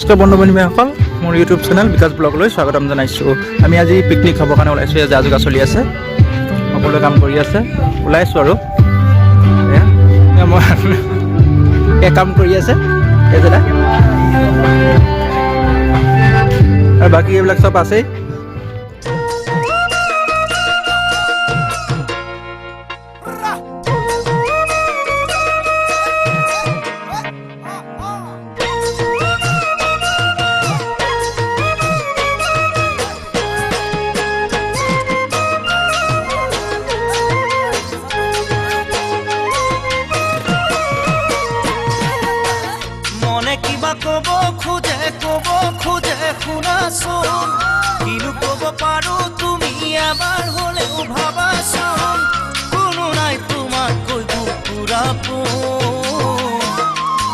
নমস্কাৰ বন্ধু বান্ধৱীসকল, মোৰ ইউটিউব চেনেল বিকাশ ব্লগলৈ স্বাগতম জনাইছোঁ। আমি আজি পিকনিক খাবৰ কাৰণে ওলাইছোঁ। যা যোগাৰ চলি আছে, সকলোৱে কাম কৰি আছে, ওলাইছোঁ আৰু মই কাম কৰি আছে এইজনা, আৰু বাকী এইবিলাক চব আছেই। কব খোজে শুনাচোন, কিনো কব পাৰো তুমি এবাৰ হলেও ভাবাচোন। কোনো নাই তোমাতকৈ পুৰাপোন,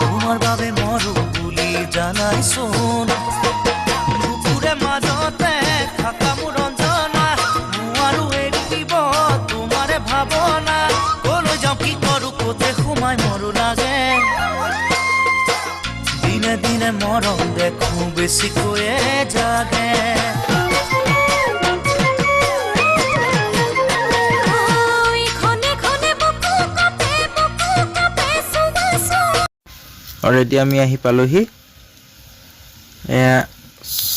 তোমাৰ বাবে মৰো বুলি জানাইচোন। বুকুৰে মাজতে থকা মোৰ ৰঞ্জনা, নোৱাৰো এৰি দিব তোমাৰে ভাৱনা। কলৈ যাওঁ কি কৰো ক'তে সোমাই মৰো লাগে, দিনে দিনে মৰম দেখো বেছিকৈয়ে জাগে। অলৰেডি আমি আহি পালোহি। এয়া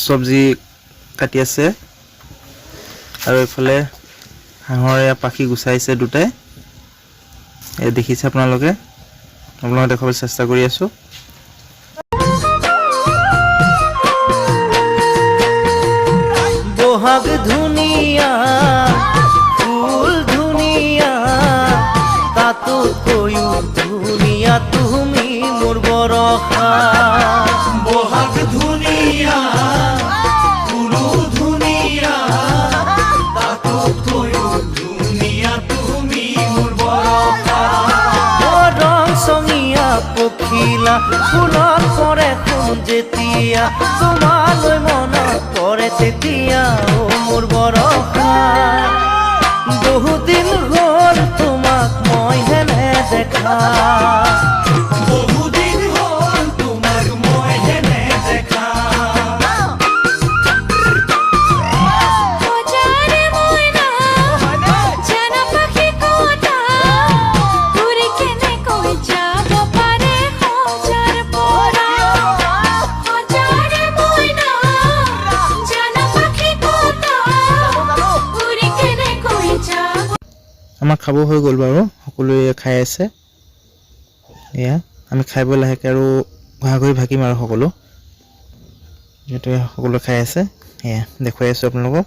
চব্জি কাটি আছে, আৰু এইফালে হাঁহৰ এয়া পাখি গুচাইছে দুটাই, এয়া দেখিছে আপোনালোকে দেখাবলৈ চেষ্টা কৰি আছোঁ। বহাগ ধুনীয়া ফুল ধুনীয়া, তাতোতকৈও ধুনীয়া তুমি মোৰ বৰষা। বহাগ ধুনীয়া ফুলো ধুনীয়া, তাতোতকৈও ধুনীয়া তুমি মোৰ বৰষা। ৰং চঙীয়া পখিলা ফুলত পৰে সোণ যেতিয়া, তোমালৈ মনত পৰে তেতিয়া ও মোৰ বৰষা। বহুদিন হ'ল তোমাক মই হেনে দেখা, বহুদিন হ'ল তোমাক মই হেনে দেখা। আমাৰ খাব হৈ গ'ল বাৰু, সকলোৱে খাই আছে। এয়া আমি খাই বৈ লাহেকৈ আৰু ঘাঁহ ভাগিম আৰু সকলো, যিহেতু সকলোৱে খাই আছে। এয়া দেখুৱাই আছোঁ আপোনালোকক।